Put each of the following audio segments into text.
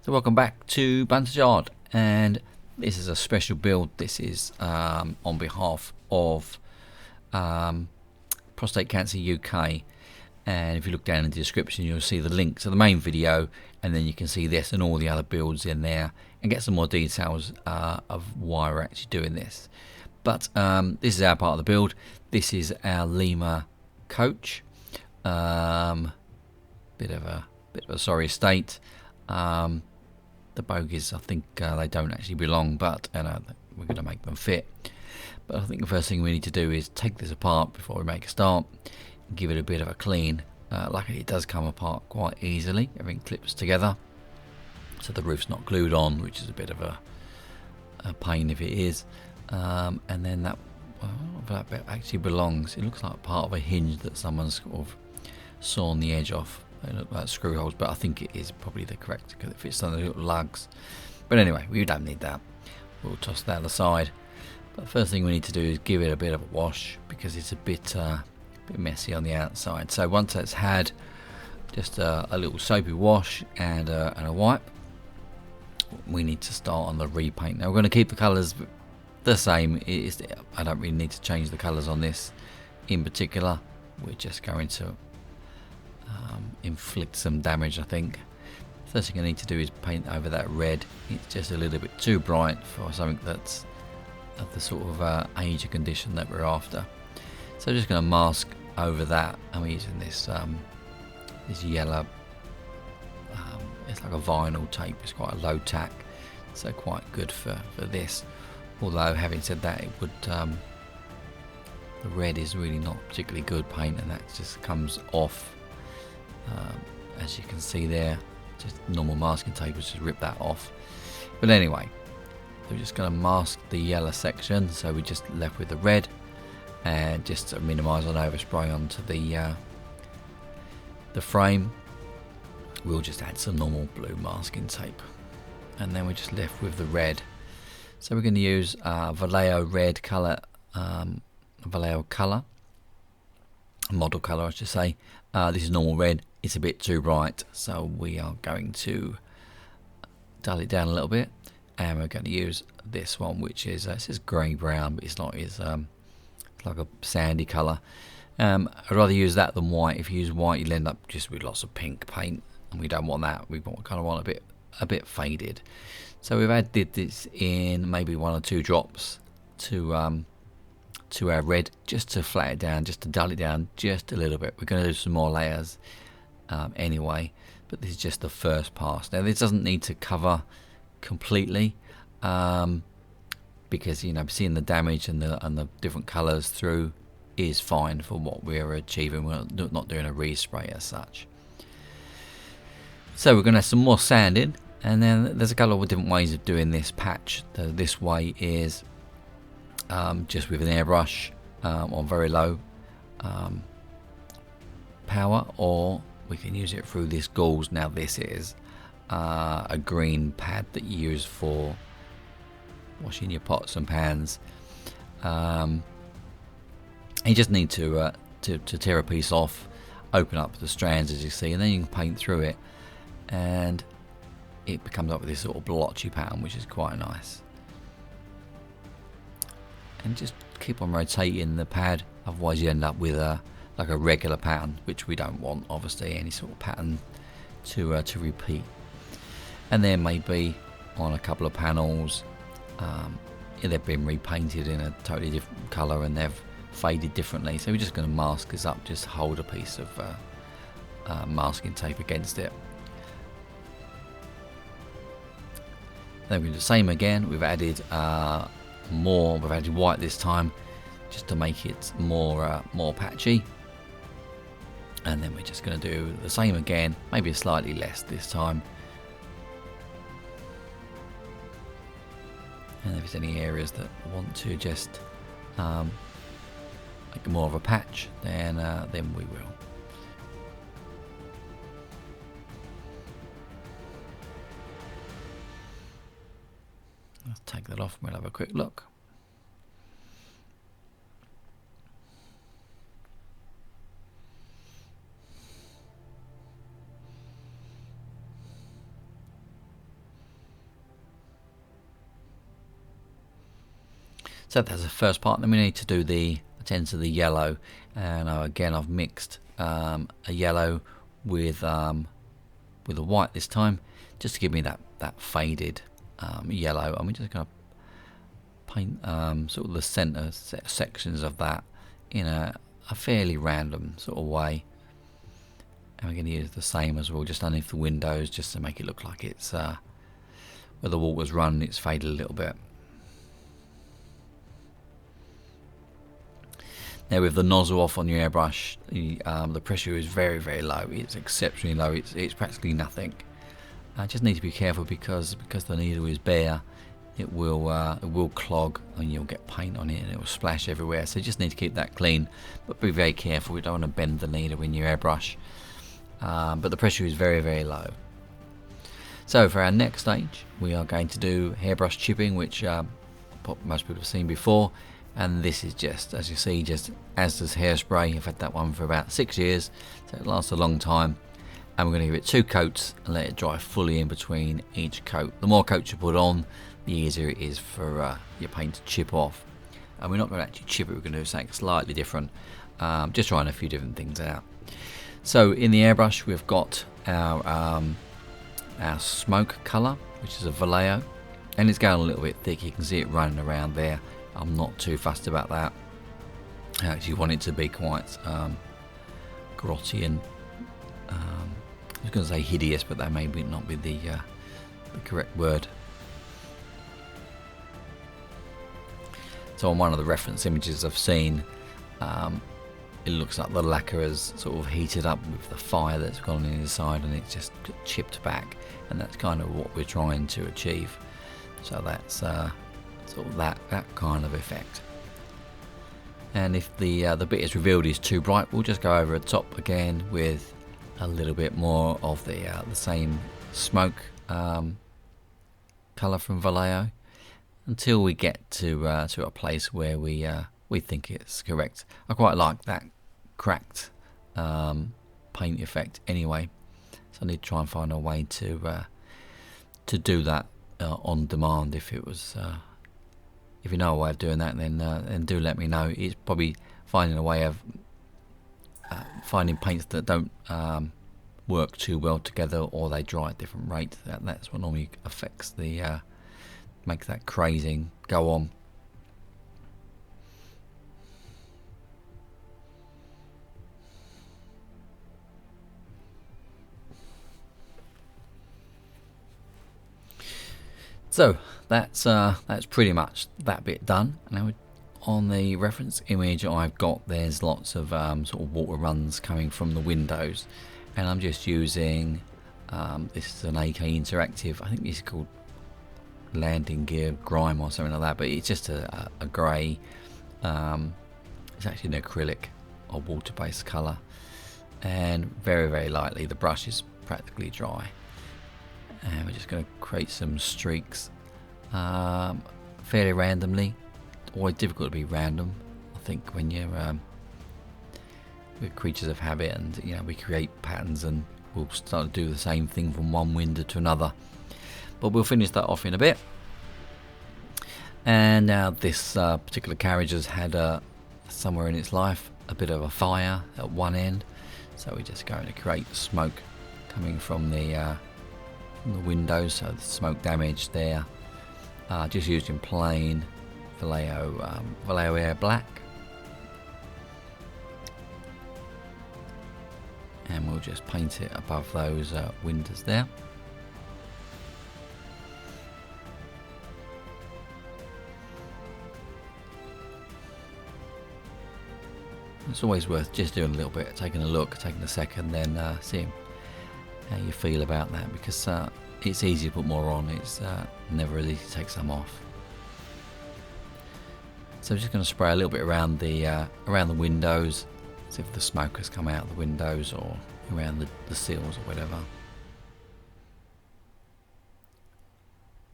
So welcome back to Bunters, and this is a special build. This is on behalf of Prostate Cancer UK, and if you look down in the description you'll see the link to the main video, and then you can see this and all the other builds in there and get some more details of why we're actually doing this. But this is our part of the build. This is our Lima coach. Bit of a sorry state. The bogies, I think they don't actually belong, but we're going to make them fit. But I think the first thing we need to do is take this apart before we make a start and give it a bit of a clean. Luckily it does come apart quite easily. Everything clips together, so the roof's not glued on, which is a bit of a pain if it is. And then that bit actually belongs. It looks like part of a hinge that someone's sort of sawn the edge off. They look like screw holes, but I think it is probably the correct, because it fits on the little lugs. But anyway, we don't need that. We'll toss that aside. But the first thing we need to do is give it a bit of a wash, because it's a bit messy on the outside. So once that's had just a little soapy wash and a wipe, we need to start on the repaint. Now we're going to keep the colours the same. I don't really need to change the colours on this in particular. We're just going to inflict some damage, I think. First thing I need to do is paint over that red. It's just a little bit too bright for something that's of the sort of age or condition that we're after. So I'm just going to mask over that. I'm using this this yellow, it's like a vinyl tape. It's quite a low tack, so quite good for this. Although having said that, it would the red is really not particularly good paint, and that just comes off. As you can see there, just normal masking tape will just rip that off. But anyway, we're just going to mask the yellow section, so we're just left with the red, and just to minimise on overspray onto the frame, we'll just add some normal blue masking tape, and then we're just left with the red. So we're going to use Vallejo red colour, Vallejo colour, model colour I should say. This is normal red. It's a bit too bright, so we are going to dull it down a little bit, and we're going to use this one, which is it says grey brown, but it's not. It's like a sandy colour. I'd rather use that than white. If you use white, you'll end up just with lots of pink paint, and we don't want that. We kind of want a bit faded. So we've added this in maybe 1 or 2 drops to our red, just to flat it down, just to dull it down just a little bit. We're going to do some more layers anyway, but this is just the first pass. Now this doesn't need to cover completely, because seeing the damage and the different colours through is fine for what we're achieving. We're not doing a respray as such. So we're going to have some more sand in, and then there's a couple of different ways of doing this patch. This way is just with an airbrush on very low power, or we can use it through this gauze. Now this is a green pad that you use for washing your pots and pans. You just need to tear a piece off, open up the strands as you see, and then you can paint through it, and it becomes up with this sort of blotchy pattern, which is quite nice. And just keep on rotating the pad, otherwise you end up with like a regular pattern, which we don't want, obviously, any sort of pattern to repeat. And then maybe on a couple of panels, they've been repainted in a totally different colour and they've faded differently, so we're just going to mask this up, just hold a piece of masking tape against it. Then we do the same again. We've added we've added white this time, just to make it more patchy, and then we're just going to do the same again, maybe slightly less this time. And if there's any areas that want to just make more of a patch, then we will. Let's take that off and we'll have a quick look. So that's the first part. Then we need to do the attend to the yellow, and again I've mixed a yellow with a white this time, just to give me that faded yellow. And we're just going to paint sort of the center sections of that in a fairly random sort of way. And we're going to use the same as well, just underneath the windows, just to make it look like it's where the water's run, it's faded a little bit. Now with the nozzle off on your airbrush, the pressure is very, very low. It's exceptionally low. It's practically nothing. I just need to be careful because the needle is bare. It will clog and you'll get paint on it and it will splash everywhere. So you just need to keep that clean, but be very careful. You don't want to bend the needle in your airbrush. But the pressure is very, very low. So for our next stage, we are going to do hairbrush chipping, which most people have seen before. And this is just, as you see, just as does hairspray. I've had that one for about 6 years, so it lasts a long time. And we're going to give it 2 coats and let it dry fully in between each coat. The more coats you put on, the easier it is for your paint to chip off. And we're not going to actually chip it, we're going to do something slightly different. Just trying a few different things out. So in the airbrush, we've got our smoke colour, which is a Vallejo, and it's going a little bit thick. You can see it running around there. I'm not too fussed about that. I actually want it to be quite grotty and I was going to say hideous, but that may not be the correct word. So on one of the reference images I've seen, it looks like the lacquer has sort of heated up with the fire that's gone inside, and it's just chipped back, and that's kind of what we're trying to achieve. So that's sort of that kind of effect. And if the bit is revealed is too bright, we'll just go over the top again with a little bit more of the same smoke colour from Vallejo, until we get to a place where we think it's correct. I quite like that cracked paint effect anyway, so I need to try and find a way to do that on demand. If it was if you know a way of doing that, then do let me know. It's probably finding a way of finding paints that don't work too well together, or they dry at different rates. That's what normally affects the makes that crazing go on. So that's pretty much that bit done. Now on the reference image I've got, there's lots of sort of water runs coming from the windows, and I'm just using this is an AK Interactive. I think this is called Landing Gear Grime or something like that, but it's just a grey. It's actually an acrylic or water-based colour, and very, very lightly. The brush is practically dry. And we're just going to create some streaks fairly randomly. Always difficult to be random, I think, when you're we're creatures of habit, and we create patterns, and we'll start to do the same thing from one window to another. But we'll finish that off in a bit. And now this particular carriage has had somewhere in its life a bit of a fire at one end, so we're just going to create smoke coming from the windows, so the smoke damage there. Just using plain Vallejo Air Black, and we'll just paint it above those windows there. It's always worth just doing a little bit, taking a look, taking a second, then seeing how you feel about that, because it's easy to put more on. It's never easy to take some off. So I'm just going to spray a little bit around the windows, see if the smoke has come out of the windows or around the seals or whatever.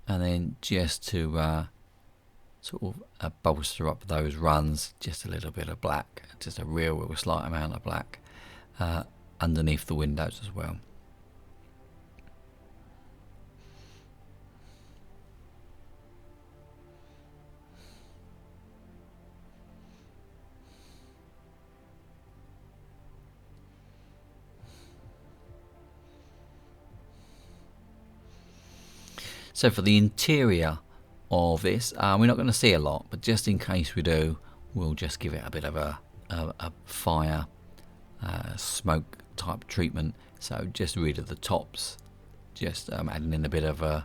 And then just to sort of bolster up those runs, just a little bit of black, just a real slight amount of black underneath the windows as well. So for the interior of this, we're not going to see a lot, but just in case we do, we'll just give it a bit of a fire smoke type treatment. So just rid of the tops, just adding in a bit of a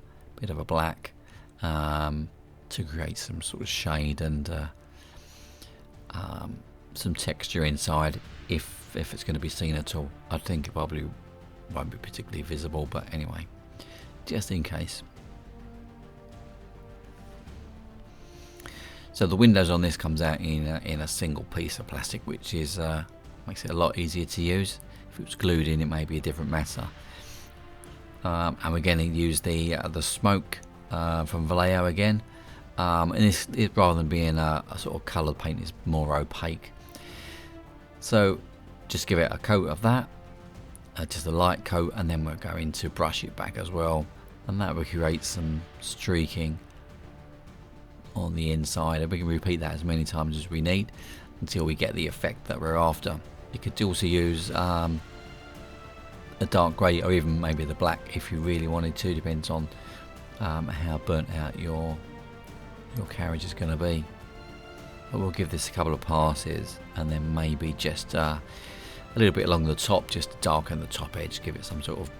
black to create some sort of shade and some texture inside, if it's going to be seen at all. I think it probably won't be particularly visible, but anyway, just in case. So the windows on this comes out in a single piece of plastic, which is makes it a lot easier to use. If it was glued in, it may be a different matter. And we're going to use the smoke from Vallejo again, and this, rather than being a sort of coloured paint, is more opaque. So just give it a coat of that, just a light coat, and then we're going to brush it back as well, and that will create some streaking on the inside, and we can repeat that as many times as we need until we get the effect that we're after. You could also use a dark grey, or even maybe the black if you really wanted to, depends on how burnt out your carriage is going to be. But we'll give this a couple of passes, and then maybe just a little bit along the top, just to darken the top edge, give it some sort of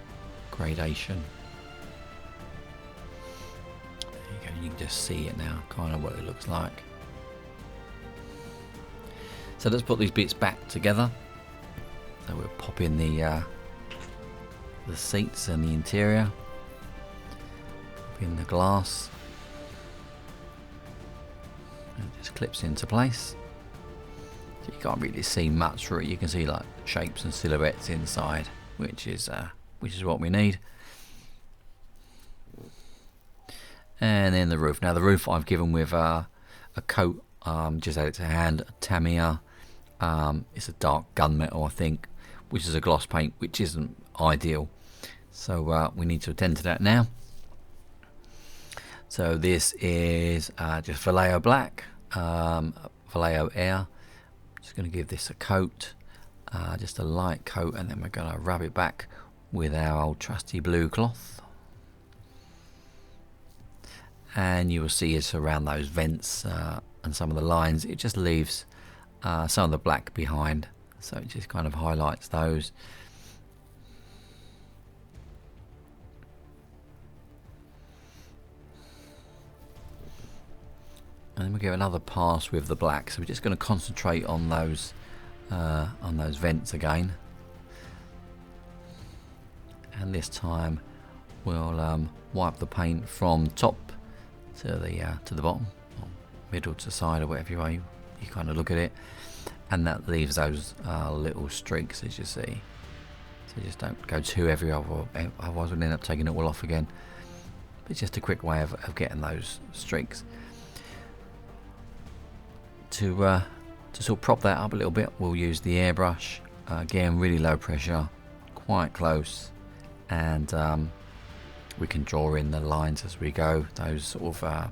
gradation. There you go, you can just see it now, kind of what it looks like. So let's put these bits back together. So we'll pop in the seats and the interior, pop in the glass, and it just clips into place. So you can't really see much through it. You can see like shapes and silhouettes inside, which is what we need. And then the roof. Now the roof I've given with a coat, just added to hand, Tamiya. It's a dark gunmetal, I think, which is a gloss paint, which isn't ideal. So we need to attend to that now. So this is just Vallejo black, Vallejo air. Just going to give this a coat, just a light coat, and then we're going to rub it back with our old trusty blue cloth. And you will see it's around those vents and some of the lines. It just leaves some of the black behind, so it just kind of highlights those. And then we give another pass with the black, so we're just going to concentrate on those vents again. And this time we'll wipe the paint from top to the bottom, or middle to side, or whatever way you kind of look at it, and that leaves those little streaks, as you see. So just don't go too heavy, otherwise we'll end up taking it all off again. But it's just a quick way of getting those streaks. To sort of prop that up a little bit, we'll use the airbrush, again really low pressure, quite close, and we can draw in the lines as we go, those sort of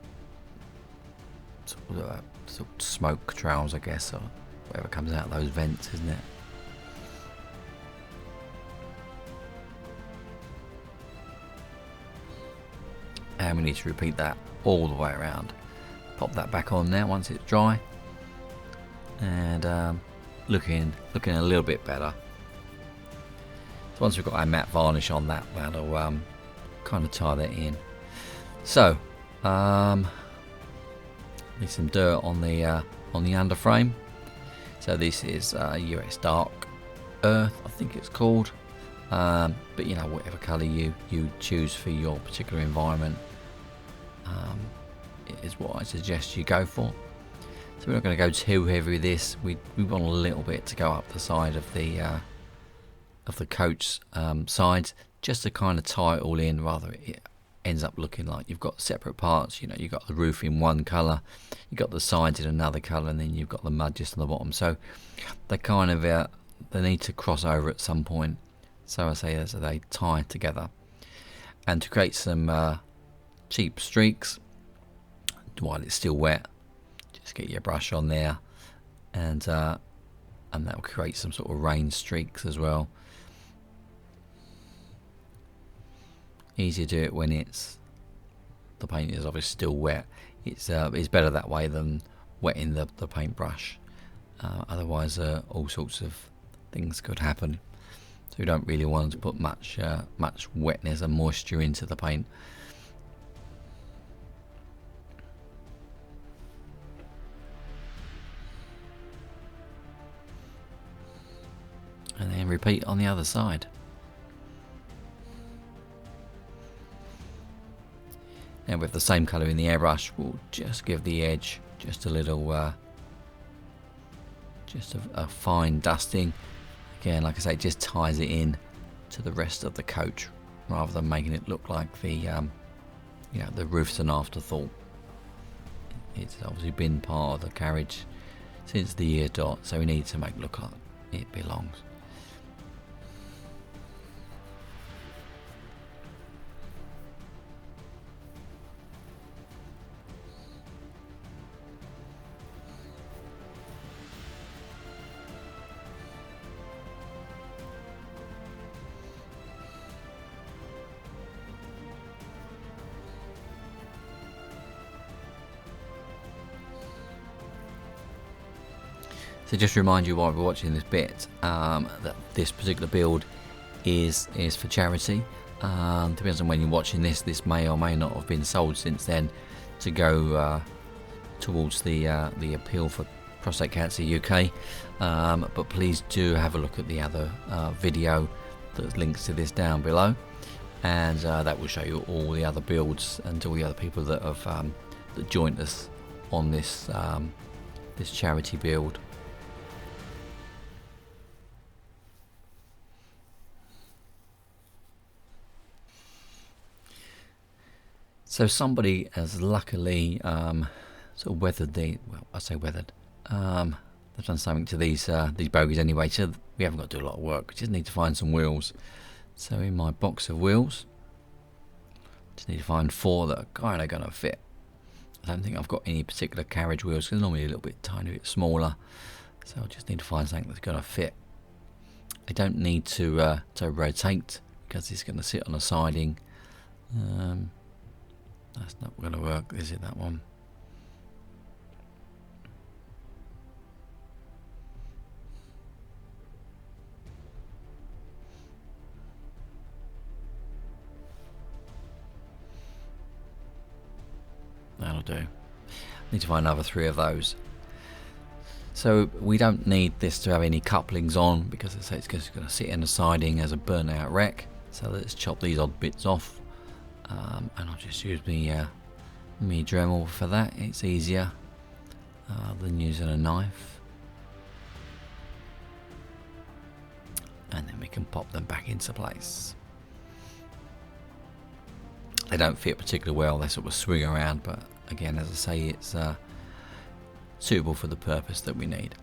smoke trails, I guess, or whatever comes out of those vents, isn't it? And we need to repeat that all the way around. Pop that back on now once it's dry, and looking a little bit better. So once we've got our matte varnish on that, that'll kind of tie that in. So need some dirt on the underframe. So this is US Dark Earth, I think it's called, but you know, whatever colour you choose for your particular environment is what I suggest you go for. So we're not going to go too heavy with this. We want a little bit to go up the side of the coach sides, just to kind of tie it all in, rather it ends up looking like you've got separate parts. You know, you've got the roof in one colour, you've got the sides in another colour, and then you've got the mud just on the bottom. So they kind of they need to cross over at some point. So I say as they tie together, and to create some cheap streaks while it's still wet, just get your brush on there, and that will create some sort of rain streaks as well. Easy to do it when it's the paint is obviously still wet. It's better that way than wetting the paintbrush. Otherwise, all sorts of things could happen. So we don't really want to put much wetness and moisture into the paint. And then repeat on the other side. Now with the same colour in the airbrush, we'll just give the edge just a little, just a fine dusting. Again, like I say, it just ties it in to the rest of the coach rather than making it look like the, you know, the roof's an afterthought. It's obviously been part of the carriage since the year dot, so we need to make it look like it belongs. So just to remind you while we're watching this bit, that this particular build is for charity. Depends on when you're watching this. This may or may not have been sold since then to go towards the appeal for Prostate Cancer UK. But please do have a look at the other video that links to this down below, and that will show you all the other builds and all the other people that have that joined us on this this charity build. So somebody has luckily sort of weathered the, well, I say weathered, they've done something to these bogies anyway, so we haven't got to do a lot of work. We just need to find some wheels. So in my box of wheels, just need to find 4 that are kind of going to fit. I don't think I've got any particular carriage wheels, because they're normally a little bit tiny bit smaller, so I just need to find something that's going to fit. I don't need to rotate, because it's going to sit on a siding. That's not going to work, is it, that one? That'll do. Need to find another 3 of those. So we don't need this to have any couplings on, because it's just going to sit in the siding as a burnt out wreck. So let's chop these odd bits off. And I'll just use me Dremel for that. It's easier than using a knife. And then we can pop them back into place. They don't fit particularly well, they sort of swing around, but again, as I say, it's suitable for the purpose that we need.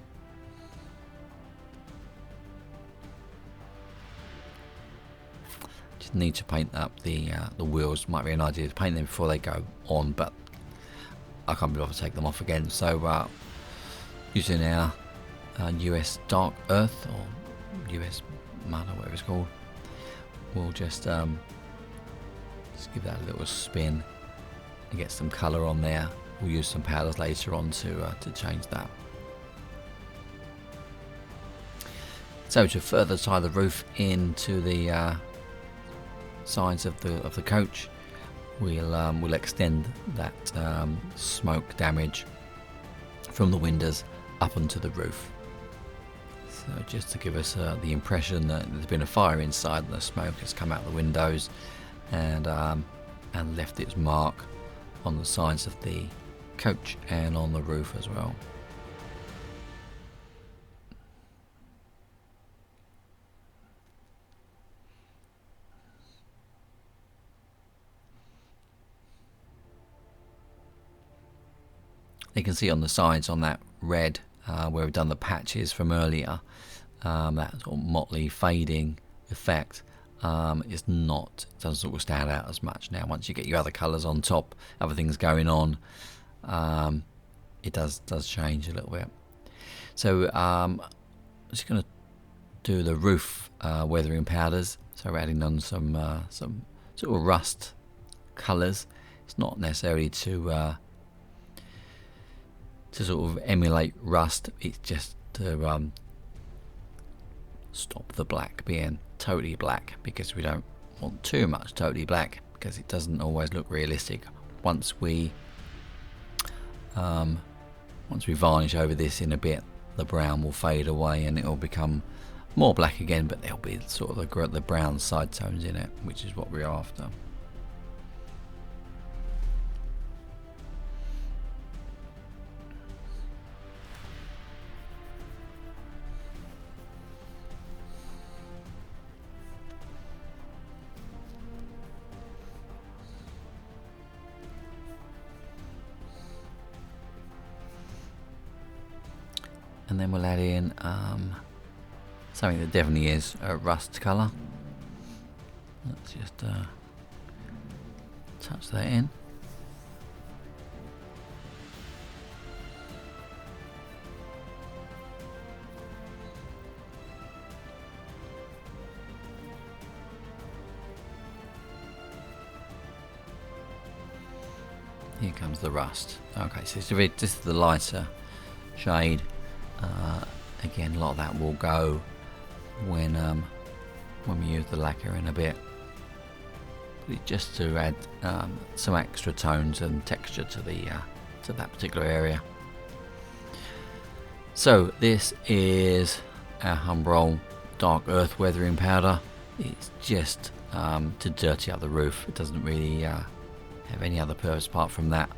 Need to paint up the wheels. Might be an idea to paint them before they go on, but I can't be bothered to take them off again. So using our US Dark Earth or US Mud or whatever it's called, we'll just give that a little spin and get some colour on there. We'll use some powders later on to change that. So to further tie the roof into the sides of the coach, we'll extend that smoke damage from the windows up onto the roof. So just to give us the impression that there's been a fire inside and the smoke has come out the windows and left its mark on the sides of the coach and on the roof as well. You can see on the sides on that red where we've done the patches from earlier, that sort of motley fading effect is not, it doesn't sort of stand out as much now. Once you get your other colours on top, other things going on, it does change a little bit. So I'm just going to do the roof weathering powders. So we're adding on some sort of rust colours. It's not necessarily to sort of emulate rust. It's just to stop the black being totally black, because we don't want too much totally black, because it doesn't always look realistic. Once we varnish over this in a bit, the brown will fade away and it will become more black again, but there'll be sort of the brown side tones in it, which is what we're after. And then we'll add in something that definitely is a rust colour. Let's just touch that in. Here comes the rust. Okay, so this is the lighter shade. Again, a lot of that will go when we use the lacquer in a bit, just to add some extra tones and texture to that particular area. So this is our Humbrol dark earth weathering powder. It's just to dirty up the roof. It doesn't really have any other purpose apart from that.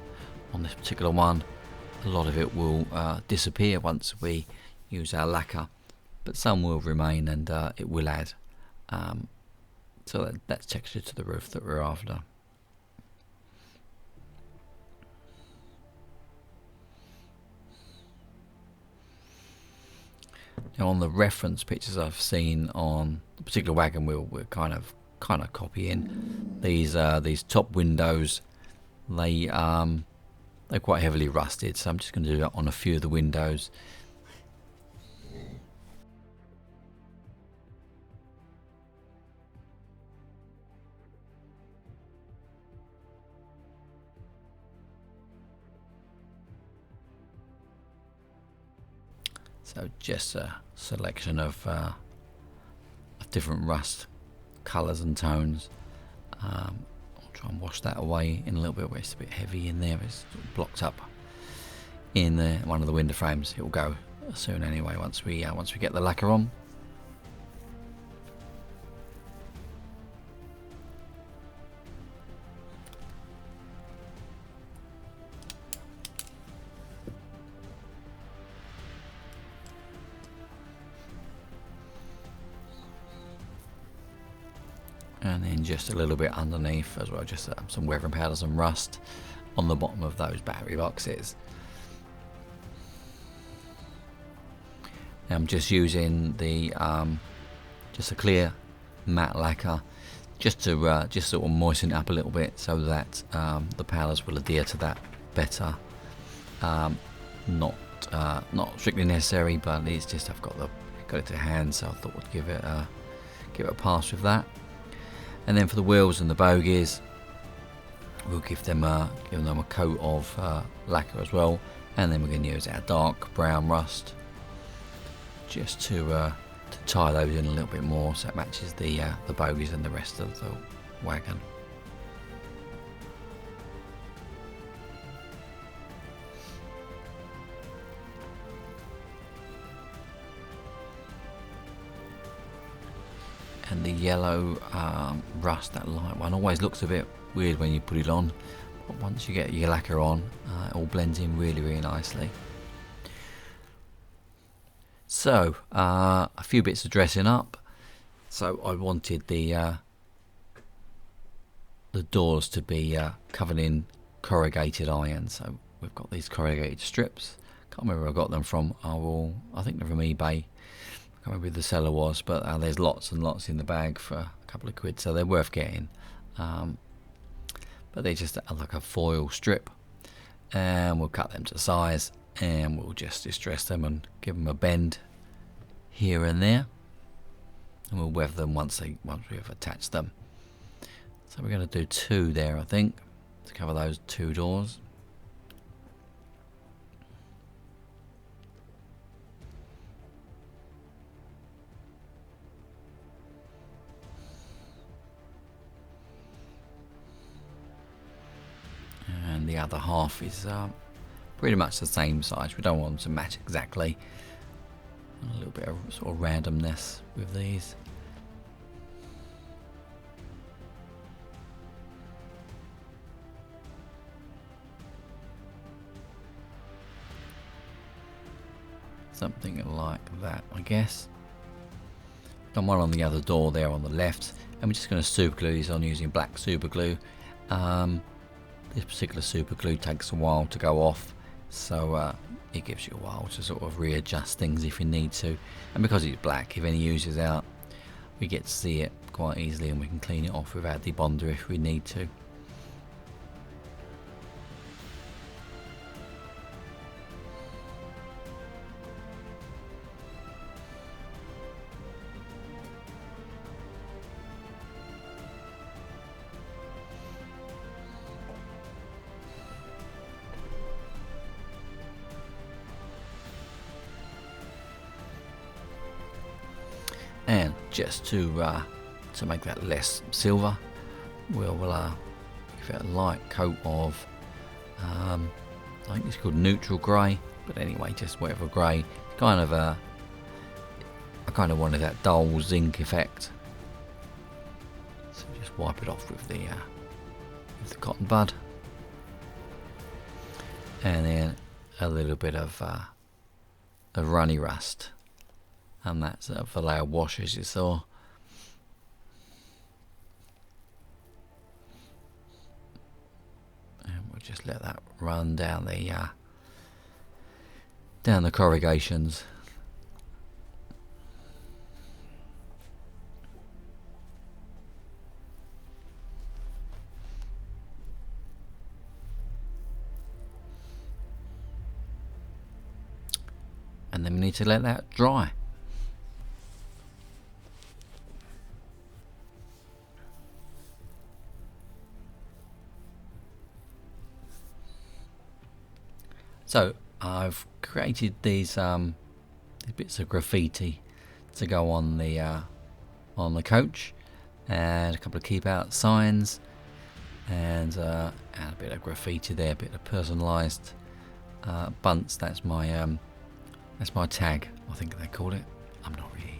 On this particular one, a lot of it will disappear once we use our lacquer, but some will remain, and it will add so that's texture to the roof that we're after. Now, on the reference pictures I've seen on the particular wagon wheel, we're kind of copying these top windows. They're quite heavily rusted, so I'm just going to do that on a few of the windows. So just a selection of different rust colours and tones. I'll try and wash that away in a little bit where it's a bit heavy in there. It's sort of blocked up in one of the window frames. It will go soon anyway once we get the lacquer on. And then just a little bit underneath as well, just some weathering powders and rust on the bottom of those battery boxes. Now I'm just using the just a clear matte lacquer, just to just sort of moisten it up a little bit so that the powders will adhere to that better. Not strictly necessary, but it's just I've got it to hand, so I thought I'd give it a pass with that. And then for the wheels and the bogies, we'll give them a coat of lacquer as well, and then we're going to use our dark brown rust just to tie those in a little bit more so it matches the bogies and the rest of the wagon. And the yellow rust, that light one, always looks a bit weird when you put it on, but once you get your lacquer on, it all blends in really, really nicely. So a few bits of dressing up. So I wanted the doors to be covered in corrugated iron. So we've got these corrugated strips. Can't remember where I got them from. I think they're from eBay. I can't remember who the seller was, but there's lots and lots in the bag for a couple of quid, so they're worth getting. But they're just like a foil strip, and we'll cut them to size, and we'll just distress them and give them a bend here and there, and we'll weather them once we've attached them. So we're going to do 2 there, I think. to cover those two doors. And the other half is pretty much the same size. We don't want them to match exactly. A little bit of sort of randomness with these. Something like that, I guess. Got one on the other door there on the left, and we're just going to super glue these on using black super glue. This particular super glue takes a while to go off, so it gives you a while to sort of readjust things if you need to. And because it's black, if any oozes out, we get to see it quite easily, and we can clean it off without debonder if we need to. And just to make that less silver, we'll give it a light coat of I think it's called neutral grey, but anyway, just whatever grey. Kind of I kind of wanted that dull zinc effect, so just wipe it off with the cotton bud, and then a little bit of runny rust. And that's for layer wash, as you saw. And we'll just let that run down the corrugations. And then we need to let that dry. So I've created these bits of graffiti to go on the coach, and a couple of keep out signs, and a bit of graffiti there, a bit of personalised bunts. That's my tag, I think they call it. I'm not really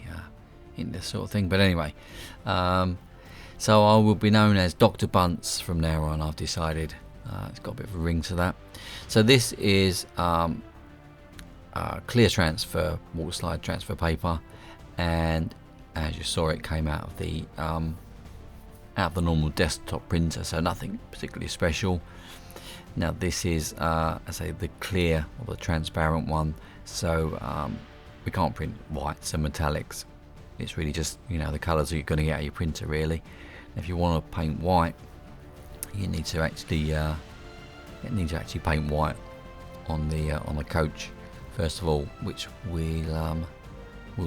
in this sort of thing, but anyway. So I will be known as Dr. Bunts from now on, I've decided. It's got a bit of a ring to that. So this is clear transfer, water slide transfer paper, and as you saw, it came out of the normal desktop printer, so nothing particularly special. Now this is, I say, the clear or the transparent one, so we can't print whites and metallics. It's really just, you know, the colours that you're going to get out of your printer, really. If you want to paint white, you need to actually paint white on the coach first of all, which we'll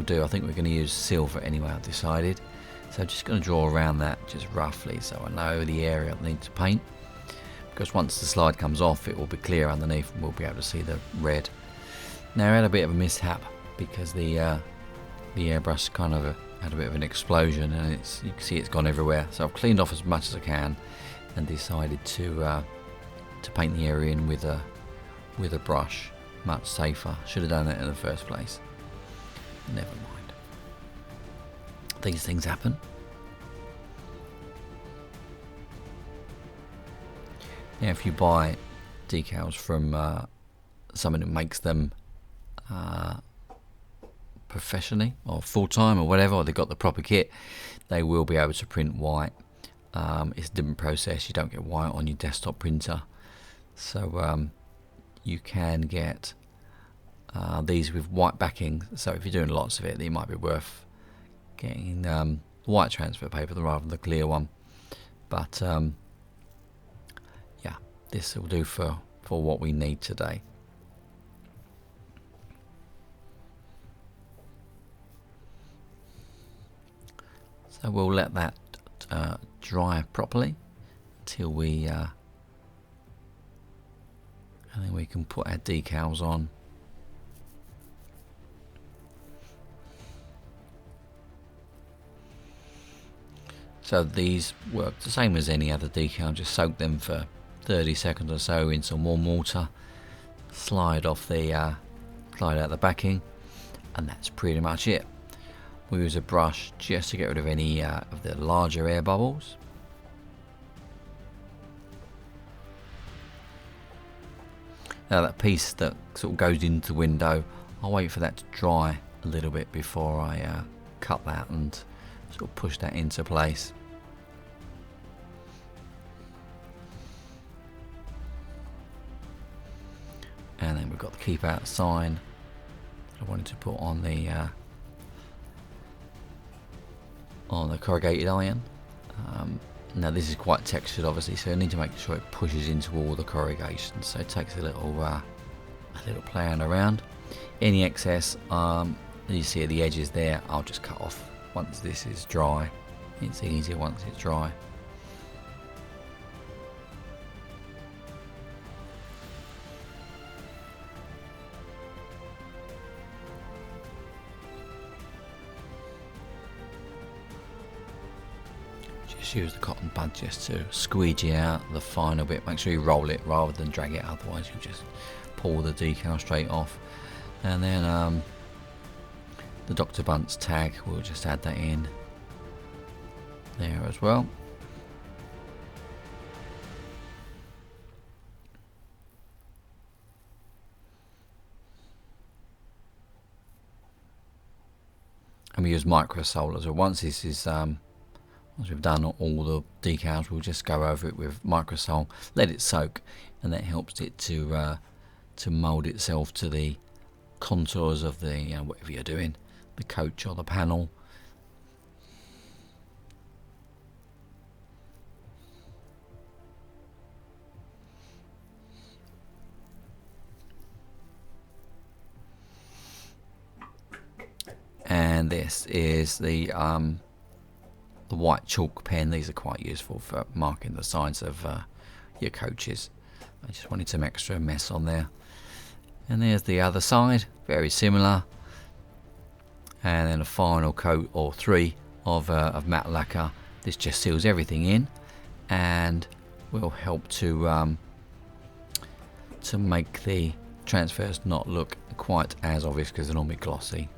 do. I think we're going to use silver anyway, I've decided. So I'm just going to draw around that just roughly, so I know the area I need to paint, because once the slide comes off, it will be clear underneath and we'll be able to see the red. Now I had a bit of a mishap because the airbrush kind of had a bit of an explosion, and you can see it's gone everywhere. So I've cleaned off as much as I can and decided to paint the area in with a brush. Much safer. Should have done that in the first place. Never mind. These things happen. Now if you buy decals from someone who makes them professionally or full-time or whatever, or they've got the proper kit, they will be able to print white. It's a different process. You don't get white on your desktop printer, so you can get these with white backing. So if you're doing lots of it, it might be worth getting white transfer paper rather than the clear one. But yeah, this will do for what we need today. So we'll let that dry properly until we and then we can put our decals on. So these work the same as any other decal, just soak them for 30 seconds or so in some warm water, slide out the backing, and that's pretty much it. We use a brush just to get rid of any of the larger air bubbles. Now that piece that sort of goes into the window, I'll wait for that to dry a little bit before I cut that and sort of push that into place. And then we've got the keep out sign I wanted to put on the corrugated iron. Now this is quite textured obviously, so I need to make sure it pushes into all the corrugations, so it takes a little playing around. Any excess you see at the edges there, I'll just cut off once this is dry. It's easier once it's dry. Just use the cotton bud just to squeegee out the final bit. Make sure you roll it rather than drag it, otherwise you'll just pull the decal straight off. And then the Dr. Bunts tag, we'll just add that in there as well. And we use micro solder. So once this is once we've done all the decals, we'll just go over it with microsol, let it soak, and that helps it to mould itself to the contours of the whatever you're doing, the coach or the panel. And this is the white chalk pen. These are quite useful for marking the sides of your coaches. I just wanted some extra mess on there. And there's the other side, very similar. And then a final coat or three of matte lacquer. This just seals everything in and will help to make the transfers not look quite as obvious, because they're normally glossy.